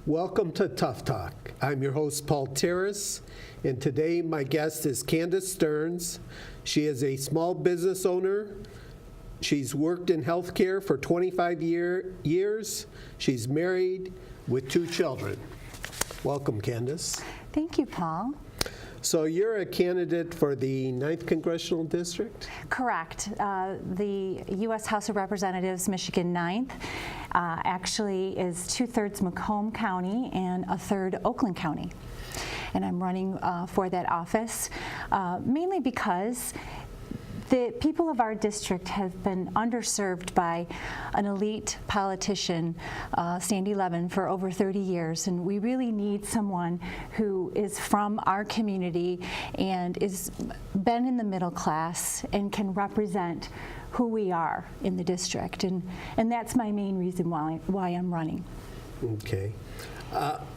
Welcome to Tough Talk. I'm your host, Paul Taros, and today my guest is Candius Sterns. She is a small business owner. She's worked in healthcare for 25 years. She's married with 2 children. Welcome, Candice. Thank you, Paul. So you're a candidate for the 9th Congressional District? Correct. The U.S. House of Representatives, Michigan 9th, actually is 2/3 Macomb County and 1/3 Oakland County. And I'm running for that office mainly because the people of our district have been underserved by an elite politician, Sandy Levin, for over 30 years, and we really need someone who is from our community and is been in the middle class and can represent who we are in the district, and that's my main reason why I'm running. Okay.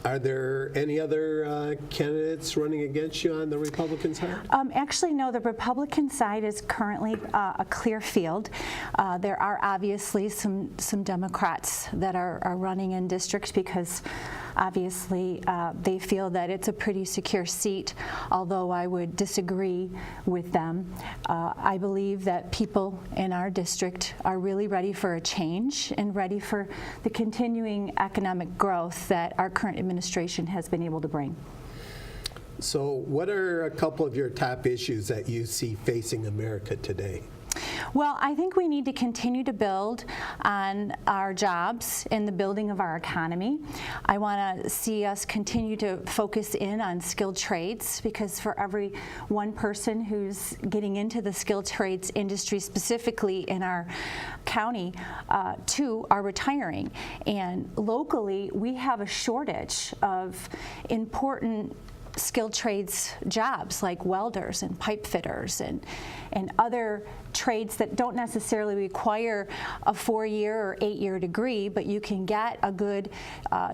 Are there any other candidates running against you on the Republican side? Actually, no. The Republican side is currently a clear field. There are obviously some Democrats that are running in districts because obviously they feel that it's a pretty secure seat, although I would disagree with them. I believe that people in our district are really ready for a change and ready for the continuing economic growth that our current administration has been able to bring. So what are a couple of your top issues that you see facing America today? Well, I think we need to continue to build on our jobs and the building of our economy. I want to see us continue to focus in on skilled trades, because for every one person who's getting into the skilled trades industry, specifically in our county, 2 are retiring. And locally, we have a shortage of important skilled trades jobs like welders and pipe fitters and other trades that don't necessarily require a 4-year or 8-year degree, but you can get a good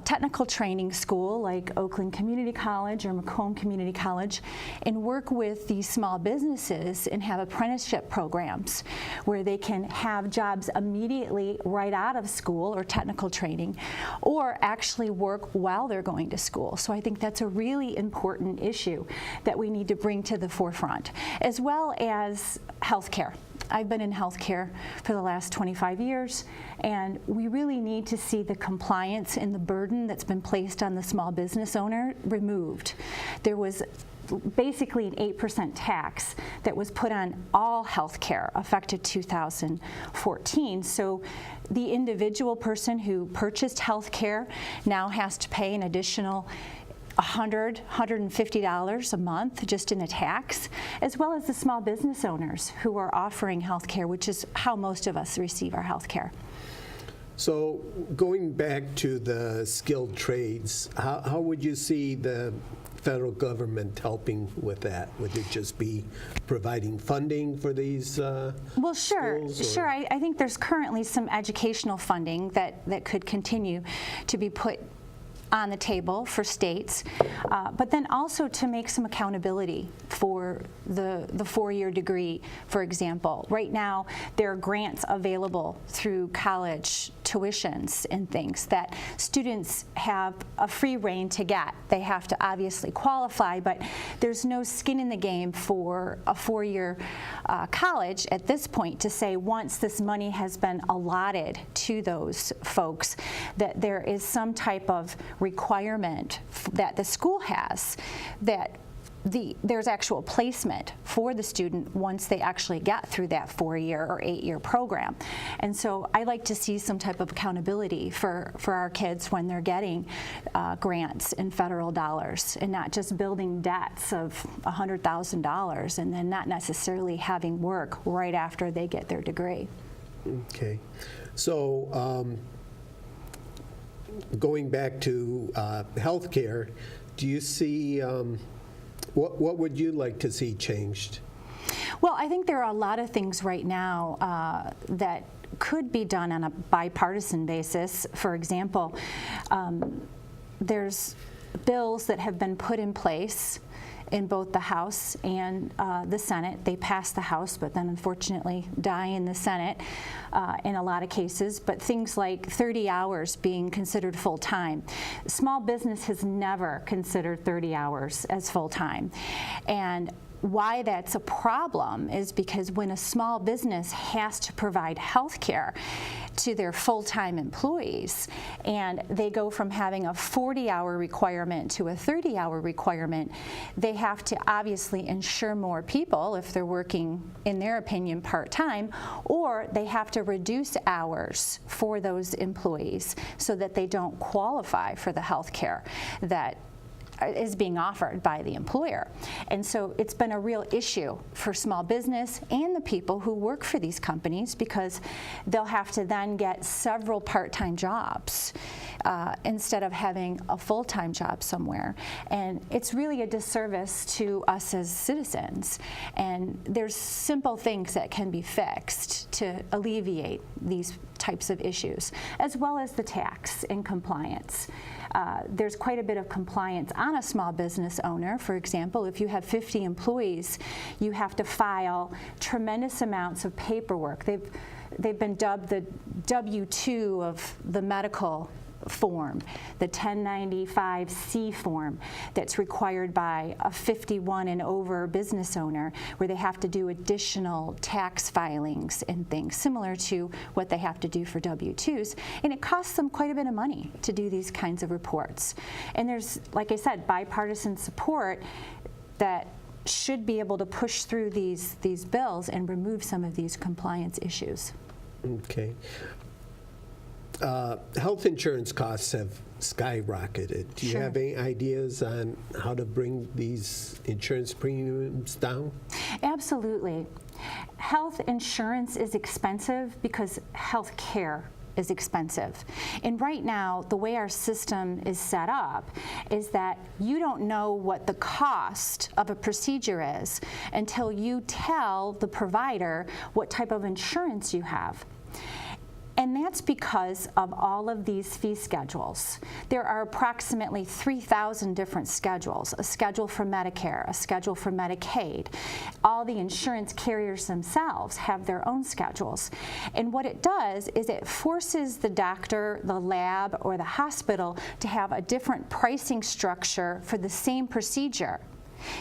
technical training school like Oakland Community College or Macomb Community College and work with these small businesses and have apprenticeship programs where they can have jobs immediately right out of school or technical training, or actually work while they're going to school. So I think that's a really important issue that we need to bring to the forefront, as well as healthcare. I've been in healthcare for the last 25 years, and we really need to see the compliance and the burden that's been placed on the small business owner removed. There was basically an 8% tax that was put on all healthcare effective 2014. So the individual person who purchased healthcare now has to pay an additional $150 a month just in a tax, as well as the small business owners who are offering health care, which is how most of us receive our health care. So going back to the skilled trades, how would you see the federal government helping with that? Would it just be providing funding for these Well, sure. I think there's currently some educational funding that could continue to be put on the table for states, but then also to make some accountability for the 4-year degree, for example. Right now, there are grants available through college tuitions and things that students have a free rein to get. They have to obviously qualify, but there's no skin in the game for a 4-year college at this point to say once this money has been allotted to those folks that there is some type of requirement that the school has that there's actual placement for the student once they actually get through that 4-year or 8-year program. And so I like to see some type of accountability for our kids when they're getting grants and federal dollars, and not just building debts of $100,000 and then not necessarily having work right after they get their degree. Okay. So going back to healthcare, do you see what would you like to see changed? Well, I think there are a lot of things right now that could be done on a bipartisan basis. For example, there's bills that have been put in place in both the House and the Senate. They pass the House, but then unfortunately die in the Senate in a lot of cases. But things like 30 hours being considered full-time. Small business has never considered 30 hours as full-time. And why that's a problem is because when a small business has to provide health care to their full-time employees, and they go from having a 40-hour requirement to a 30-hour requirement, they have to obviously insure more people if they're working, in their opinion, part-time, or they have to reduce hours for those employees so that they don't qualify for the health care that is being offered by the employer. And so it's been a real issue for small business and the people who work for these companies, because they'll have to then get several part-time jobs instead of having a full-time job somewhere. And it's really a disservice to us as citizens. And there's simple things that can be fixed to alleviate these types of issues, as well as the tax and compliance. There's quite a bit of compliance on a small business owner. For example, if you have 50 employees, you have to file tremendous amounts of paperwork. They've been dubbed the W-2 of the medical form, the 1095C form that's required by a 51 and over business owner, where they have to do additional tax filings and things similar to what they have to do for W-2s. And it costs them quite a bit of money to do these kinds of reports. And there's, like I said, bipartisan support that should be able to push through these bills and remove some of these compliance issues. Okay. Health insurance costs have skyrocketed. Do you have any ideas on how to bring these insurance premiums down? Absolutely. Health insurance is expensive because health care is expensive. And right now, the way our system is set up is that you don't know what the cost of a procedure is until you tell the provider what type of insurance you have. And that's because of all of these fee schedules. There are approximately 3,000 different schedules: a schedule for Medicare, a schedule for Medicaid. All the insurance carriers themselves have their own schedules. And what it does is it forces the doctor, the lab, or the hospital to have a different pricing structure for the same procedure,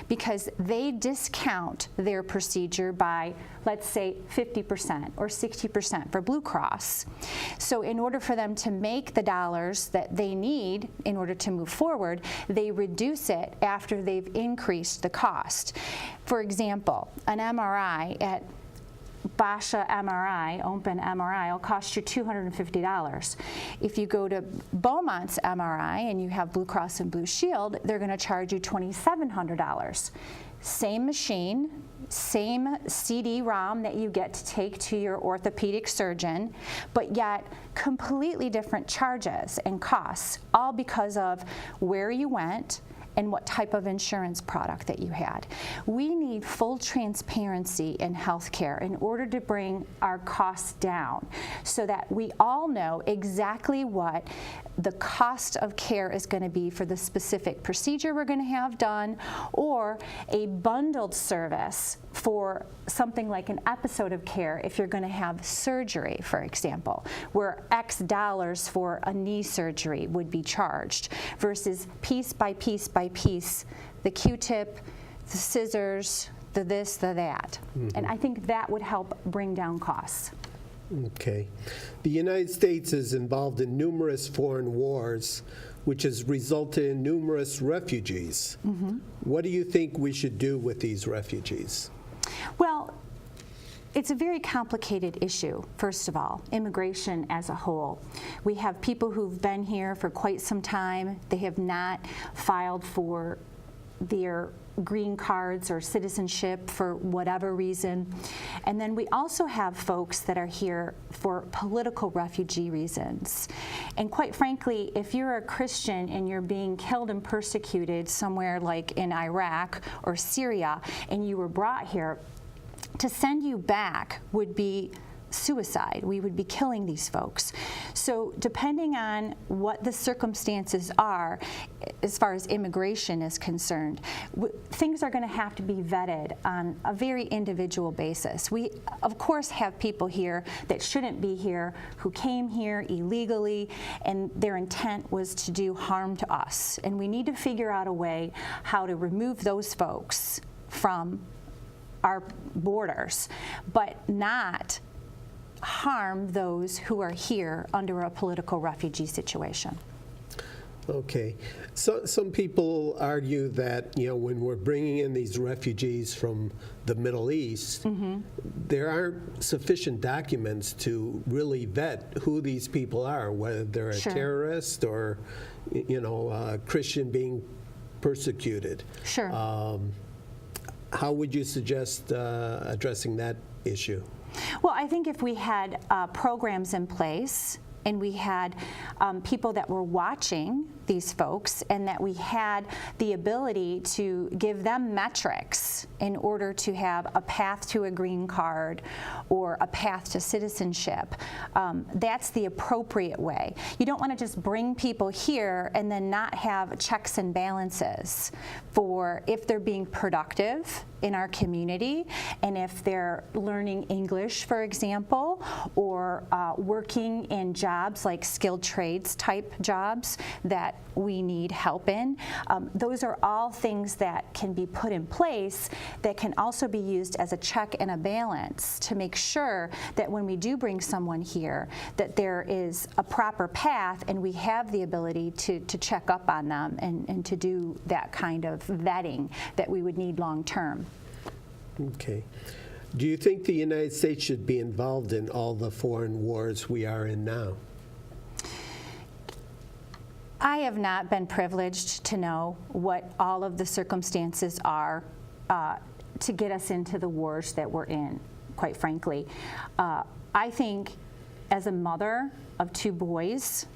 because they discount their procedure by, let's say, 50% or 60% for Blue Cross. So in order for them to make the dollars that they need in order to move forward, they reduce it after they've increased the cost. For example, an MRI at Basha MRI, Open MRI, will cost you $250. If you go to Beaumont's MRI and you have Blue Cross and Blue Shield, they're going to charge you $2,700. Same machine, same CD-ROM that you get to take to your orthopedic surgeon, but yet completely different charges and costs, all because of where you went and what type of insurance product that you had. We need full transparency in healthcare in order to bring our costs down, so that we all know exactly what the cost of care is going to be for the specific procedure we're going to have done, or a bundled service for something like an episode of care if you're going to have surgery, for example, where X dollars for a knee surgery would be charged, versus piece by piece by piece, the Q-tip, the scissors, the this, the that. And I think that would help bring down costs. Okay. The United States is involved in numerous foreign wars, which has resulted in numerous refugees. What do you think we should do with these refugees? Well, it's a very complicated issue, first of all, immigration as a whole. We have people who've been here for quite some time. They have not filed for their green cards or citizenship for whatever reason. And then we also have folks that are here for political refugee reasons. And quite frankly, if you're a Christian and you're being killed and persecuted somewhere like in Iraq or Syria, and you were brought here, to send you back would be suicide. We would be killing these folks. So depending on what the circumstances are, as far as immigration is concerned, things are going to have to be vetted on a very individual basis. We, of course, have people here that shouldn't be here, who came here illegally, and their intent was to do harm to us. And we need to figure out a way how to remove those folks from our borders, but not harm those who are here under a political refugee situation. Okay. So some people argue that, when we're bringing in these refugees from the Middle East, there aren't sufficient documents to really vet who these people are, whether they're a terrorist or, a Christian being persecuted. Sure. How would you suggest addressing that issue? Well, I think if we had programs in place and we had people that were watching these folks, and that we had the ability to give them metrics in order to have a path to a green card or a path to citizenship, that's the appropriate way. You don't want to just bring people here and then not have checks and balances for if they're being productive in our community, and if they're learning English, for example, or working in jobs like skilled trades type jobs that we need help in. Those are all things that can be put in place that can also be used as a check and a balance to make sure that when we do bring someone here, that there is a proper path and we have the ability to check up on them and to do that kind of vetting that we would need long term. Okay. Do you think the United States should be involved in all the foreign wars we are in now? I have not been privileged to know what all of the circumstances are to get us into the wars that we're in, quite frankly. I think as a mother of 2 boys,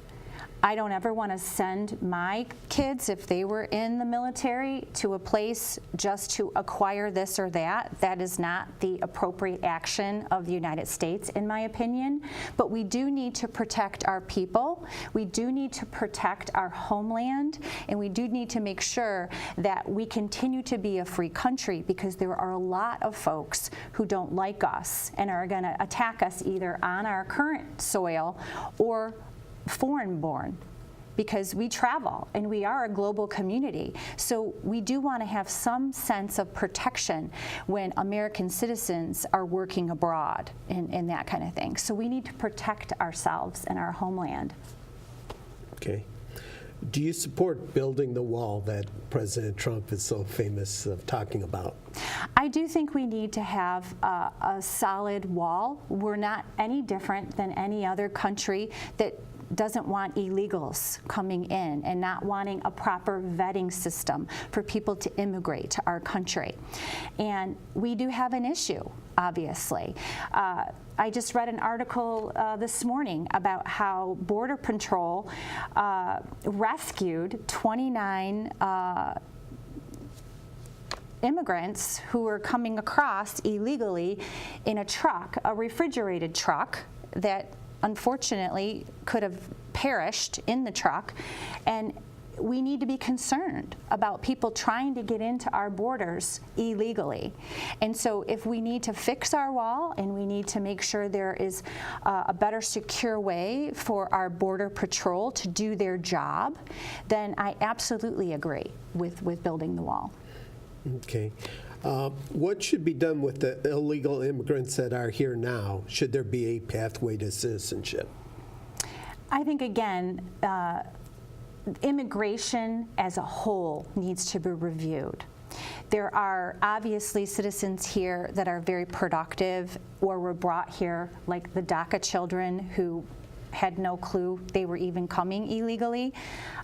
I don't ever want to send my kids, if they were in the military, to a place just to acquire this or that. That is not the appropriate action of the United States, in my opinion. But we do need to protect our people. We do need to protect our homeland. And we do need to make sure that we continue to be a free country, because there are a lot of folks who don't like us and are going to attack us either on our current soil or foreign-born, because we travel and we are a global community. So we do want to have some sense of protection when American citizens are working abroad and that kind of thing. So we need to protect ourselves and our homeland. Okay. Do you support building the wall that President Trump is so famous of talking about? I do think we need to have a solid wall. We're not any different than any other country that doesn't want illegals coming in and not wanting a proper vetting system for people to immigrate to our country. And we do have an issue, obviously. I just read an article this morning about how Border Patrol rescued 29 immigrants who were coming across illegally in a truck, a refrigerated truck that unfortunately could have perished in the truck. And we need to be concerned about people trying to get into our borders illegally. And so if we need to fix our wall and we need to make sure there is a better secure way for our Border Patrol to do their job, then I absolutely agree with building the wall. Okay. What should be done with the illegal immigrants that are here now? Should there be a pathway to citizenship? I think, again, immigration as a whole needs to be reviewed. There are obviously citizens here that are very productive or were brought here, like the DACA children who had no clue they were even coming illegally.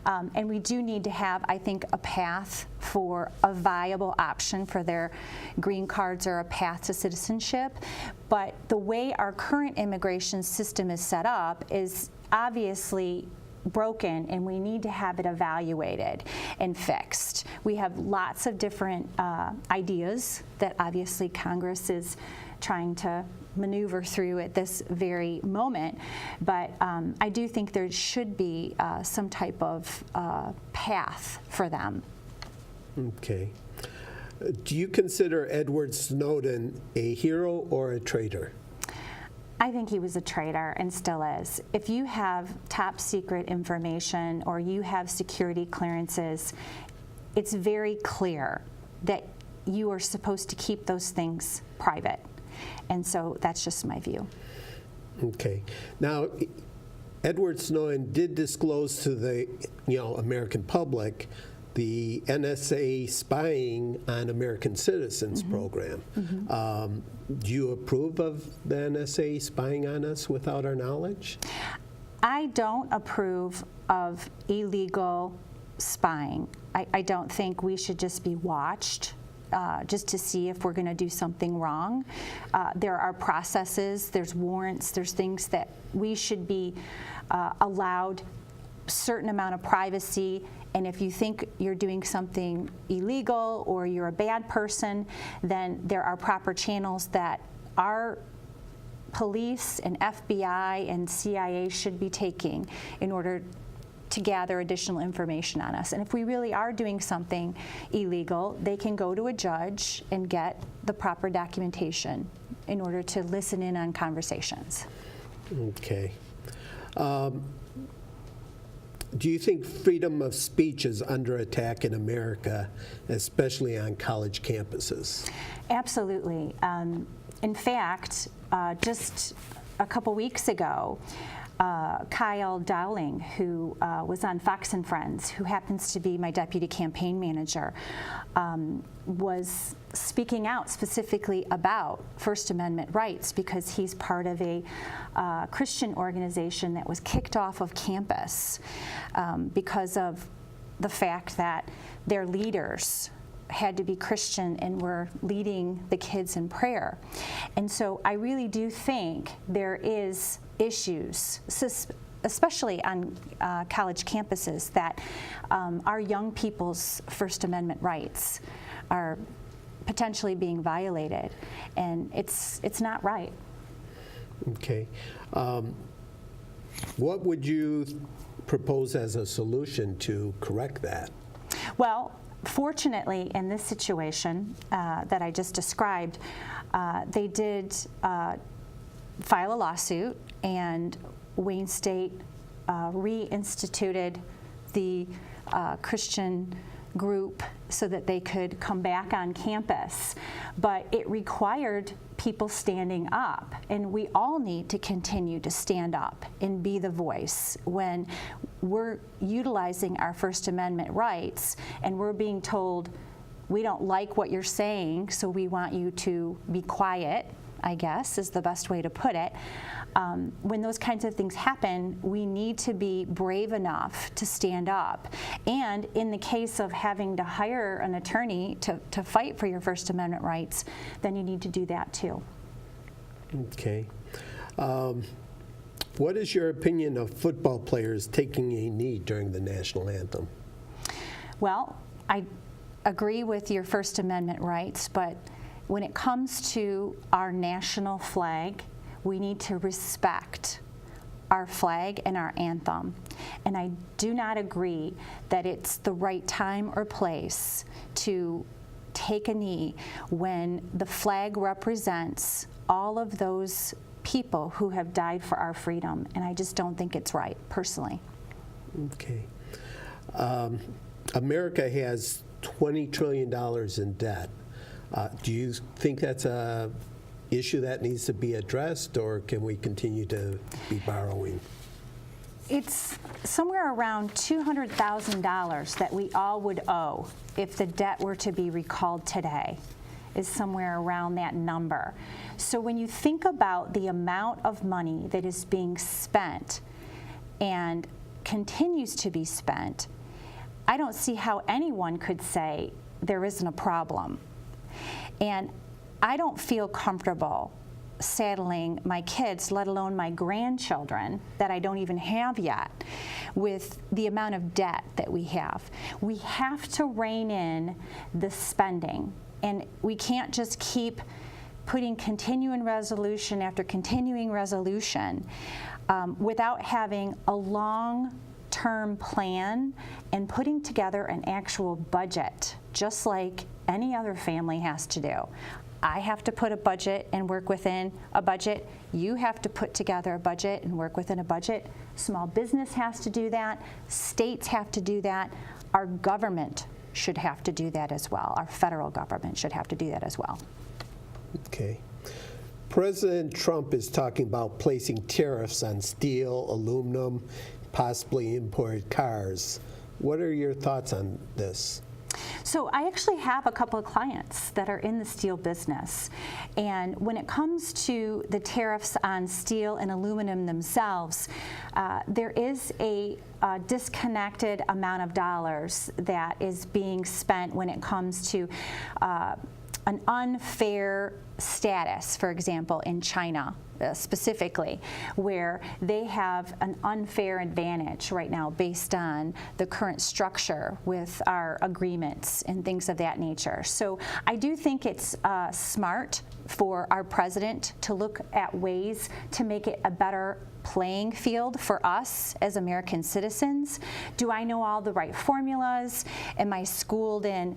And we do need to have, I think, a path for a viable option for their green cards or a path to citizenship. But the way our current immigration system is set up is obviously broken, and we need to have it evaluated and fixed. We have lots of different ideas that obviously Congress is trying to maneuver through at this very moment. But I do think there should be some type of path for them. Okay. Do you consider Edward Snowden a hero or a traitor? I think he was a traitor and still is. If you have top secret information or you have security clearances, it's very clear that you are supposed to keep those things private. And so that's just my view. Okay. Now, Edward Snowden did disclose to the American public the NSA spying on American citizens program. Do you approve of the NSA spying on us without our knowledge? I don't approve of illegal spying. I don't think we should just be watched just to see if we're going to do something wrong. There are processes, there's warrants, there's things that we should be allowed certain amount of privacy. And if you think you're doing something illegal or you're a bad person, then there are proper channels that our police and FBI and CIA should be taking in order to gather additional information on us. And if we really are doing something illegal, they can go to a judge and get the proper documentation in order to listen in on conversations. Okay. Do you think freedom of speech is under attack in America, especially on college campuses? Absolutely. In fact, just a couple weeks ago, Kyle Dowling, who was on Fox and Friends, who happens to be my deputy campaign manager, was speaking out specifically about First Amendment rights because he's part of a Christian organization that was kicked off of campus because of the fact that their leaders had to be Christian and were leading the kids in prayer. And so I really do think there is issues, especially on college campuses, that our young people's First Amendment rights are potentially being violated, and it's not right. Okay. What would you propose as a solution to correct that? Well, fortunately, in this situation that I just described, they did file a lawsuit, and Wayne State reinstituted the Christian group so that they could come back on campus. But it required people standing up, and we all need to continue to stand up and be the voice when we're utilizing our First Amendment rights and we're being told, we don't like what you're saying, so we want you to be quiet, I guess is the best way to put it. When those kinds of things happen, we need to be brave enough to stand up. And in the case of having to hire an attorney to fight for your First Amendment rights, then you need to do that too. Okay. What is your opinion of football players taking a knee during the national anthem? Well, I agree with your First Amendment rights, but when it comes to our national flag, we need to respect our flag and our anthem. And I do not agree that it's the right time or place to take a knee when the flag represents all of those people who have died for our freedom. And I just don't think it's right, personally. Okay. America has $20 trillion in debt. Do you think that's a issue that needs to be addressed, or can we continue to be borrowing? It's somewhere around $200,000 that we all would owe if the debt were to be recalled today, is somewhere around that number. So when you think about the amount of money that is being spent and continues to be spent, I don't see how anyone could say there isn't a problem. And I don't feel comfortable saddling my kids, let alone my grandchildren that I don't even have yet, with the amount of debt that we have. We have to rein in the spending, and we can't just keep putting continuing resolution after continuing resolution without having a long-term plan and putting together an actual budget, just like any other family has to do. I have to put a budget and work within a budget. You have to put together a budget and work within a budget. Small business has to do that. States have to do that. Our government should have to do that as well. Our federal government should have to do that as well. Okay. President Trump is talking about placing tariffs on steel, aluminum, possibly imported cars. What are your thoughts on this? So I actually have a couple of clients that are in the steel business. And when it comes to the tariffs on steel and aluminum themselves, there is a disconnected amount of dollars that is being spent when it comes to an unfair status, for example, in China specifically, where they have an unfair advantage right now based on the current structure with our agreements and things of that nature. So I do think it's smart for our president to look at ways to make it a better playing field for us as American citizens. Do I know all the right formulas? Am I schooled in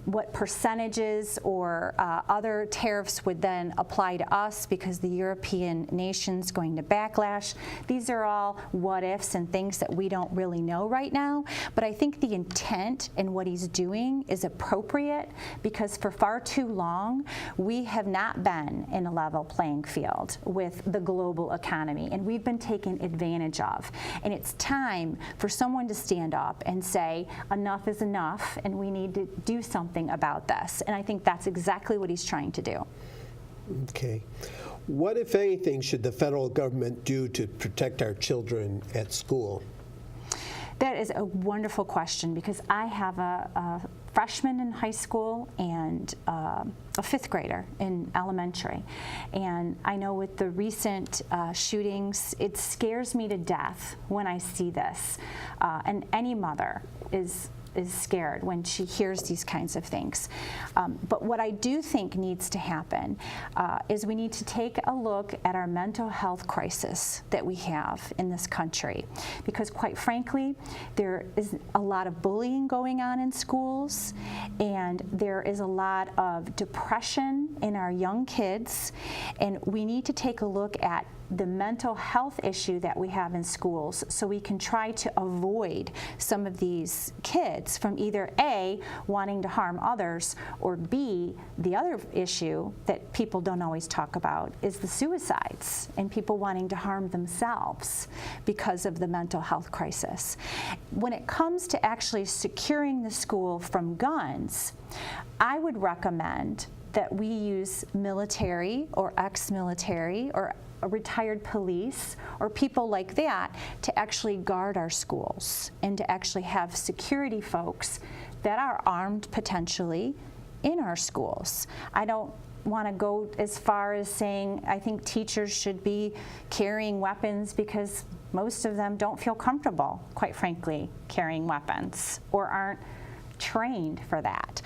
what percentages or other tariffs would then apply to us because the European nation's going to backlash? These are all what ifs and things that we don't really know right now. But I think the intent in what he's doing is appropriate because for far too long, we have not been in a level playing field with the global economy. And we've been taken advantage of. And it's time for someone to stand up and say, enough is enough, and we need to do something about this. And I think that's exactly what he's trying to do. Okay. What, if anything, should the federal government do to protect our children at school? That is a wonderful question because I have a freshman in high school and a fifth grader in elementary. And I know with the recent shootings, it scares me to death when I see this. And any mother is scared when she hears these kinds of things. But what I do think needs to happen is we need to take a look at our mental health crisis that we have in this country. Because quite frankly, there is a lot of bullying going on in schools, and there is a lot of depression in our young kids, and we need to take a look at the mental health issue that we have in schools so we can try to avoid some of these kids from either A, wanting to harm others, or B, the other issue that people don't always talk about is the suicides and people wanting to harm themselves because of the mental health crisis. When it comes to actually securing the school from guns, I would recommend that we use military or ex-military or retired police or people like that to actually guard our schools and to actually have security folks that are armed potentially in our schools. I don't want to go as far as saying I think teachers should be carrying weapons because most of them don't feel comfortable, quite frankly, carrying weapons or aren't trained for that.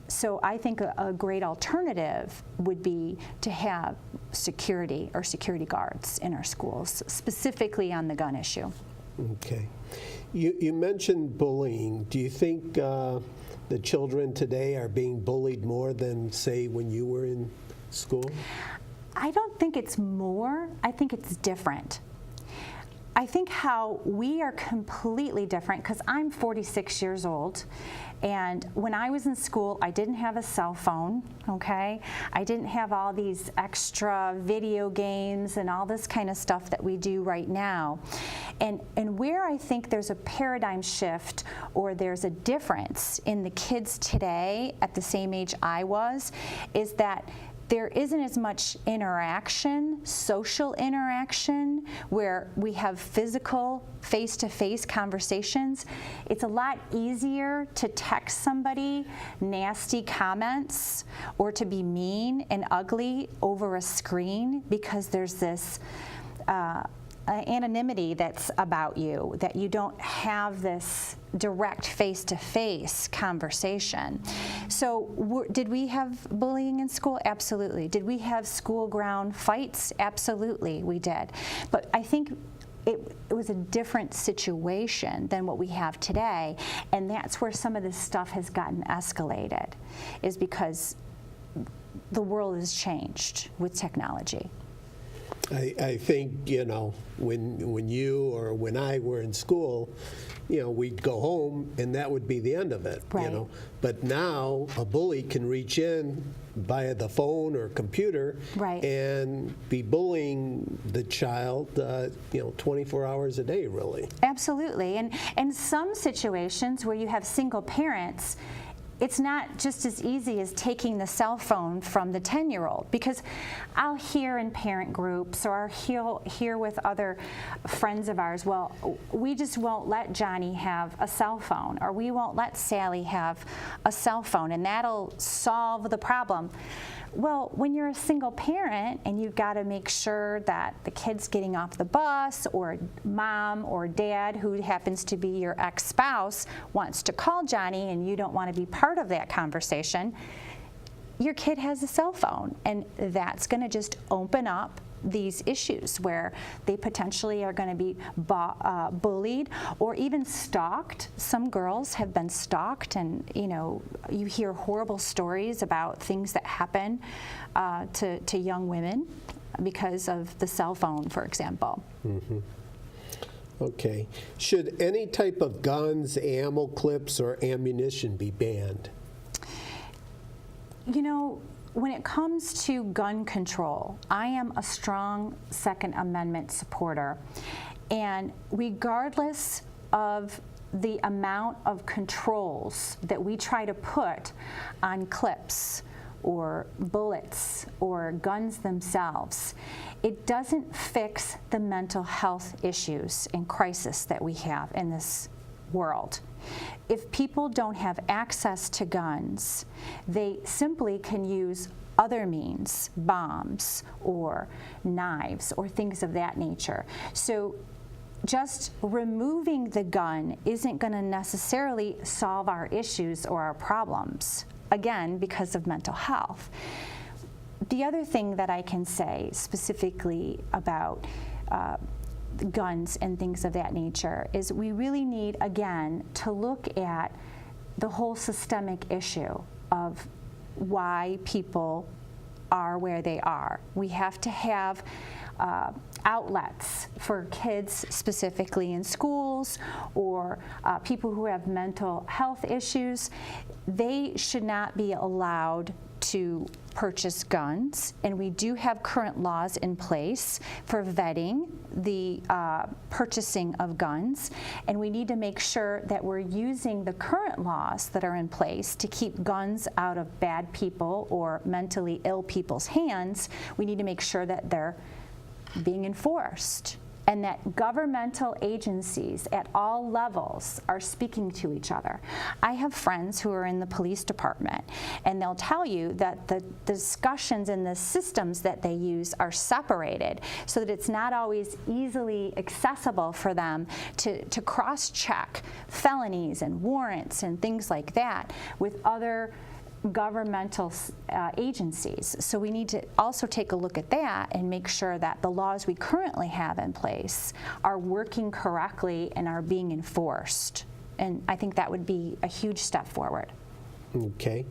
So I think a great alternative would be to have security or security guards in our schools, specifically on the gun issue. Okay. You mentioned bullying. Do you think the children today are being bullied more than, say, when you were in school? I don't think it's more. I think it's different. I think how we are completely different, because I'm 46 years old, and when I was in school, I didn't have a cell phone, okay? I didn't have all these extra video games and all this kind of stuff that we do right now. And where I think there's a paradigm shift or there's a difference in the kids today at the same age I was is that there isn't as much interaction, social interaction, where we have physical, face-to-face conversations. It's a lot easier to text somebody nasty comments or to be mean and ugly over a screen because there's this anonymity that's about you, that you don't have this direct face-to-face conversation. So did we have bullying in school? Absolutely. Did we have school ground fights? Absolutely, we did. But I think it was a different situation than what we have today, and that's where some of this stuff has gotten escalated, is because the world has changed with technology. I think, when you or when I were in school, we'd go home and that would be the end of it, Right. But now a bully can reach in via the phone or computer Right. and be bullying the child, 24 hours a day, really. Absolutely. And some situations where you have single parents, it's not just as easy as taking the cell phone from the 10-year-old, because I'll hear in parent groups, or I'll hear with other friends of ours, well, we just won't let Johnny have a cell phone, or we won't let Sally have a cell phone, and that'll solve the problem. Well, when you're a single parent and you've got to make sure that the kid's getting off the bus, or mom or dad, who happens to be your ex-spouse, wants to call Johnny and you don't want to be part of that conversation, your kid has a cell phone, and that's going to just open up these issues where they potentially are going to be bullied or even stalked. Some girls have been stalked, and you hear horrible stories about things that happen to young women because of the cell phone, for example. Mm-hmm. Okay. Should any type of guns, ammo clips, or ammunition be banned? When it comes to gun control, I am a strong Second Amendment supporter. And regardless of the amount of controls that we try to put on clips or bullets or guns themselves, it doesn't fix the mental health issues and crisis that we have in this world. If people don't have access to guns, they simply can use other means, bombs or knives or things of that nature. So just removing the gun isn't going to necessarily solve our issues or our problems, again, because of mental health. The other thing that I can say specifically about guns and things of that nature is we really need, again, to look at the whole systemic issue of why people are where they are. We have to have outlets for kids, specifically in schools, or people who have mental health issues. They should not be allowed to purchase guns, and we do have current laws in place for vetting the purchasing of guns, and we need to make sure that we're using the current laws that are in place to keep guns out of bad people or mentally ill people's hands. We need to make sure that they're being enforced, and that governmental agencies at all levels are speaking to each other. I have friends who are in the police department, and they'll tell you that the discussions and the systems that they use are separated so that it's not always easily accessible for them to cross-check felonies and warrants and things like that with other governmental agencies. So we need to also take a look at that and make sure that the laws we currently have in place are working correctly and are being enforced. And I think that would be a huge step forward. Okay.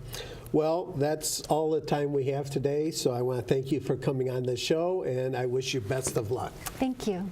Well, that's all the time we have today, so I want to thank you for coming on the show, and I wish you best of luck. Thank you.